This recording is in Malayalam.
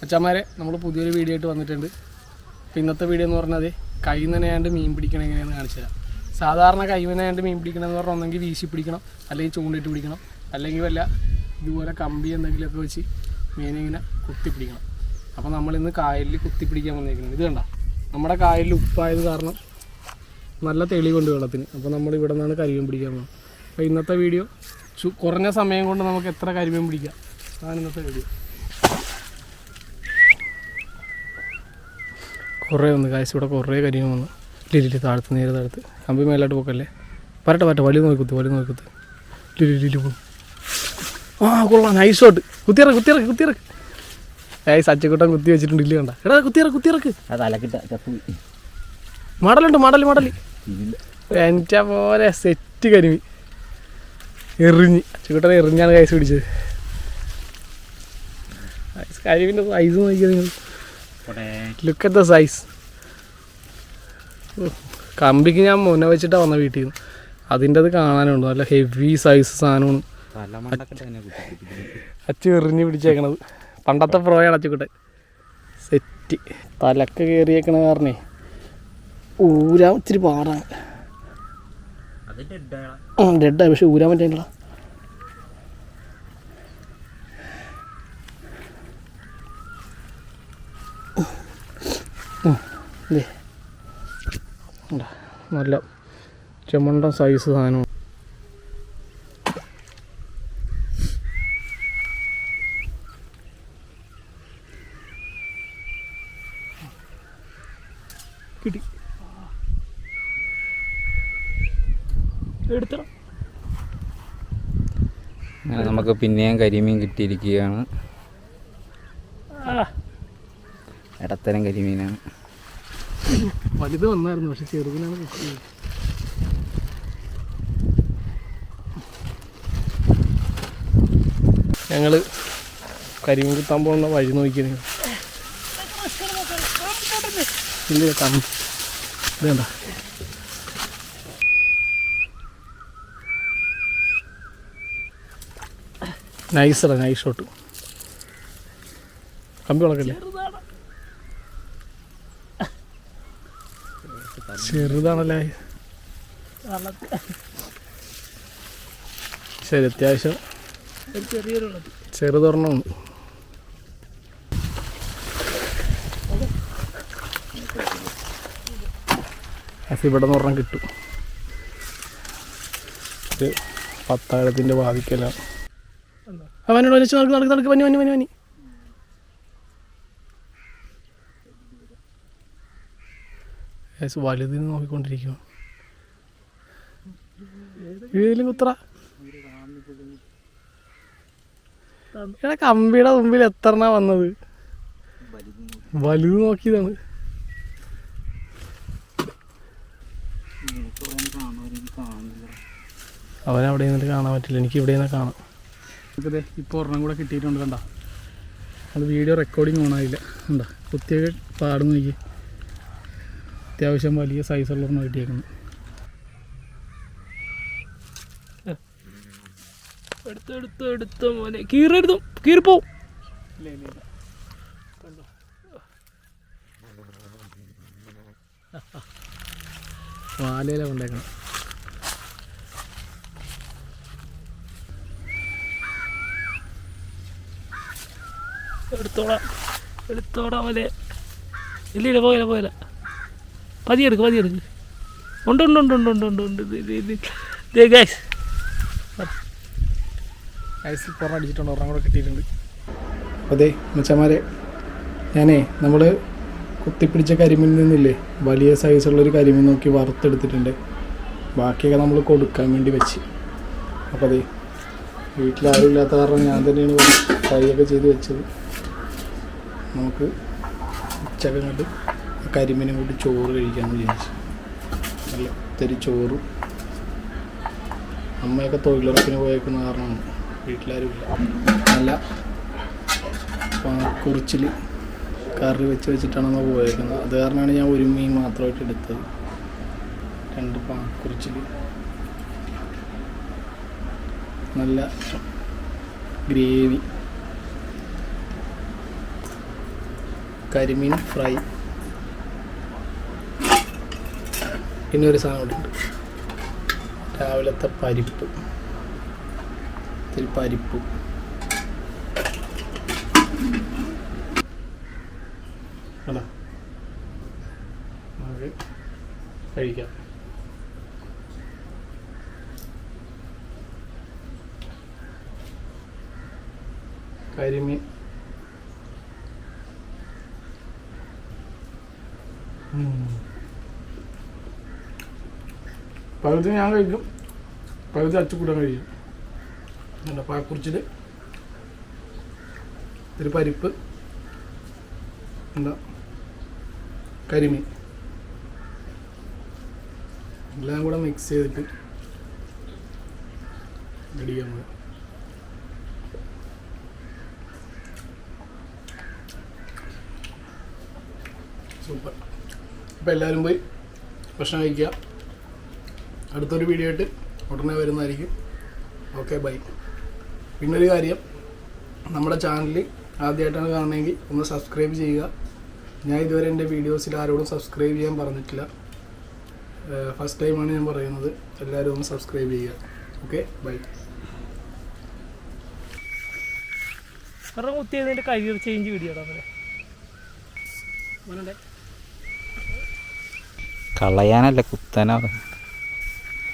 അച്ഛന്മാരെ നമ്മൾ പുതിയൊരു വീഡിയോ ആയിട്ട് വന്നിട്ടുണ്ട്. അപ്പോൾ ഇന്നത്തെ വീഡിയോ എന്ന് പറഞ്ഞാൽ കൈ നനയാണ്ട് മീൻ പിടിക്കണം എങ്ങനെയാണെന്ന് കാണിച്ചു തരാം. സാധാരണ കൈ നനയാണ്ട് മീൻ പിടിക്കണമെന്ന് പറഞ്ഞാൽ ഒന്നെങ്കിൽ വീശി പിടിക്കണം, അല്ലെങ്കിൽ ചൂണ്ടിട്ട് പിടിക്കണം, അല്ലെങ്കിൽ വല്ല ഇതുപോലെ കമ്പി എന്തെങ്കിലുമൊക്കെ വെച്ച് മീനെ ഇങ്ങനെ കുത്തി പിടിക്കണം. അപ്പോൾ നമ്മളിന്ന് കായലിൽ കുത്തി പിടിക്കാൻ വന്നിരിക്കുന്നത്. ഇത് കണ്ട, നമ്മുടെ കായലിൽ ഉപ്പായത് കാരണം നല്ല തെളിവുണ്ട് വെള്ളത്തിന്. അപ്പോൾ നമ്മൾ ഇവിടെ നിന്നാണ് കരിമീൻ പിടിക്കാൻ പോകുന്നത്. അപ്പോൾ ഇന്നത്തെ വീഡിയോ കുറഞ്ഞ സമയം കൊണ്ട് നമുക്ക് എത്ര കരിമീൻ പിടിക്കാം, അതാണ് ഇന്നത്തെ വീഡിയോ. കുറേ വന്ന് കാശ് ഇവിടെ കുറേ കരിമീൻ വന്നു. ലില്ലി താഴത്ത് നേരെ താഴത്ത് കമ്പി മേലോട്ട് പോക്കല്ലേ. പരട്ടെ വലിയ നോക്കിക്കുത്ത് ലില്ലി പോകും. ആ കൊള്ളാം, നൈസ് ഷോട്ട്. കുത്തിയിറക്ക് സച്ചക്കൂട്ടം കുത്തി വെച്ചിട്ടുണ്ട്. ഇല്ല കണ്ട എടാ, കുത്തിയിറക്ക്. മടല് എൻ്റെ പോലെ സെറ്റ് കരിമീൻ എറിഞ്ഞ് അച്ചക്കൂട്ടനെ എറിഞ്ഞാണ് കൈസ് പിടിച്ചത്. കരിമീൻ്റെ സൈസ് നോക്കിയാൽ നിങ്ങൾ, ലുക്ക് അറ്റ് ദ സൈസ്. കമ്പിക്ക് ഞാൻ മുന്നേ വെച്ചിട്ടാണ് വന്ന വീട്ടിൽ നിന്ന്. അതിൻ്റെ അത് കാണാനുണ്ട്, നല്ല ഹെവി സൈസ് സാധനമാണ് അച്ചു എറിഞ്ഞ് പിടിച്ചേക്കണത്. പണ്ടത്തെ പ്രോയാണ് അച്ചുകൂട്ടെ. സെറ്റ് തലക്ക് കയറിയേക്കണ കാരണേ ഊരാൻ ഇച്ചിരി പാടാണ്. ഡെഡായി, പക്ഷെ ഊരാൻ പറ്റില്ല. നല്ല ചെമ്മണ്ട സൈസ് സാധനമാണ്. കിട്ടി, എടുത്തണം. നമുക്ക് പിന്നെയും കരിമീൻ കിട്ടിയിരിക്കുകയാണ്. ഇടത്തരം കരിമീനാണ്. വലുത് വന്നായിരുന്നു, പക്ഷെ ചെറുതിനാണ് കിട്ടിയത്. ഞങ്ങൾ കരിമീൻ കുത്താൻ പോകുന്ന വഴി നോക്കിയത് ഇല്ല. ഇതേണ്ട നൈസടാ, നൈസ് ഷോട്ട്. കമ്പി വളക്കല്ലേ, ചെറുതാണല്ലേ. ശരി, അത്യാവശ്യം ചെറുതൊരെണ്ണമുണ്ട്. ഇവിടെ നിന്ന് ഒരെണ്ണം കിട്ടും. ഇത് 10,000 ബാധിക്കലാണ്. അവനോട് വെച്ച് നടക്ക് വന്നി വലുതിൽ നിന്ന് നോക്കിക്കൊണ്ടിരിക്കുക. ഏതിലും കുത്ര എടാ, കമ്പിയുടെ മുമ്പിൽ എത്രണ്ണ വന്നത്. വലുത് നോക്കിയതാണ്. അവനവിടെ നിന്നിട്ട് കാണാൻ പറ്റില്ല, എനിക്ക് ഇവിടെ നിന്ന് കാണാം. നമുക്കതേ ഇപ്പോൾ ഒരെണ്ണം കൂടെ കിട്ടിയിട്ടുണ്ട്. കണ്ട, അത് വീഡിയോ റെക്കോർഡിങ് ഓണായില്ല. കണ്ട കുത്തിയൊക്കെ പാടുന്നു. നോക്കി, അത്യാവശ്യം വലിയ സൈസുള്ള ഒരെണ്ണം കിട്ടിയേക്കുന്നു. എടുത്തോ മോനെ, കീറിപ്പോവും. വാലയില കൊണ്ടേക്കണം. എടുത്തോടാ പോലെ. ഇല്ല പോയില്ല. പതിയെടുക്ക്. ഉണ്ട്. ഐസ് പുറം അടിച്ചിട്ടുണ്ട്, ഒരെണ്ണം കൂടെ കിട്ടിയിട്ടുണ്ട്. അതെ മച്ചന്മാരെ, നമ്മൾ കുത്തിപ്പിടിച്ച കരിമീനിൽ നിന്നില്ലേ വലിയ സൈസുള്ളൊരു കരിമീൻ നോക്കി വറുത്തെടുത്തിട്ടുണ്ട്. ബാക്കിയൊക്കെ നമ്മൾ കൊടുക്കാൻ വേണ്ടി വെച്ച്. അപ്പോൾ അതെ വീട്ടിലാരും ഇല്ലാത്ത കാരണം ഞാൻ തന്നെയാണ് ഫ്രൈയൊക്കെ ചെയ്ത് വെച്ചത്. നമുക്ക് ഉച്ചക്ക് കണ്ട് കരിമീനും കൂടി ചോറ് കഴിക്കാമെന്ന് വിചാരിച്ചു. നല്ല ഒത്തിരി ചോറും. അമ്മയൊക്കെ തൊഴിലുറപ്പിന് പോയേക്കുന്ന കാരണമാണ് വീട്ടിലാരും ഇല്ല. നല്ല പാക്കുറിച്ചിൽ കറി വെച്ചിട്ടാണ് നമ്മൾ പോയേക്കുന്നത്. അത് കാരണമാണ് ഞാൻ ഒരു മീൻ മാത്രമായിട്ട് എടുത്തത്. 2 പാക്കുറിച്ചിൽ, നല്ല ഗ്രേവി. കരിമീൻ ഫ്രൈ. പിന്നെ ഒരു സാധനം കൂടി ഉണ്ട്, രാവിലത്തെ പരിപ്പ്, ഇത്തിരി പരിപ്പ്. അല്ല നമുക്ക് കഴിക്കാം. കരിമീൻ പകുതി ഞാൻ കഴിക്കും, പകുതി അച്ചുകൂടാൻ കഴിയും. എന്താ പാക്കുറിച്ചിൽ ഇത്തിരി പരിപ്പ്, എന്താ കരിമീൻ എല്ലാം കൂടെ മിക്സ് ചെയ്തിട്ട് അടിക്കാൻ പോകും. സൂപ്പർ. അപ്പോൾ എല്ലാവരും പോയി ഭക്ഷണം കഴിക്കുക. അടുത്തൊരു വീഡിയോ ആയിട്ട് ഉടനെ വരുന്നതായിരിക്കും. Okay, bye. പിന്നൊരു കാര്യം, നമ്മുടെ ചാനൽ ആദ്യമായിട്ടാണ് കാണണമെങ്കിൽ ഒന്ന് സബ്സ്ക്രൈബ് ചെയ്യുക. ഞാൻ ഇതുവരെ എൻ്റെ വീഡിയോസിൽ ആരോടും സബ്സ്ക്രൈബ് ചെയ്യാൻ പറഞ്ഞിട്ടില്ല. ഫസ്റ്റ് ടൈമാണ് ഞാൻ പറയുന്നത്. എല്ലാവരും ഒന്ന് സബ്സ്ക്രൈബ് ചെയ്യുക. Okay, bye. കുത്തിയതിൻ്റെ കരിയർ ചേഞ്ച് വീഡിയോ കളയാനല്ല കുത്താനാ.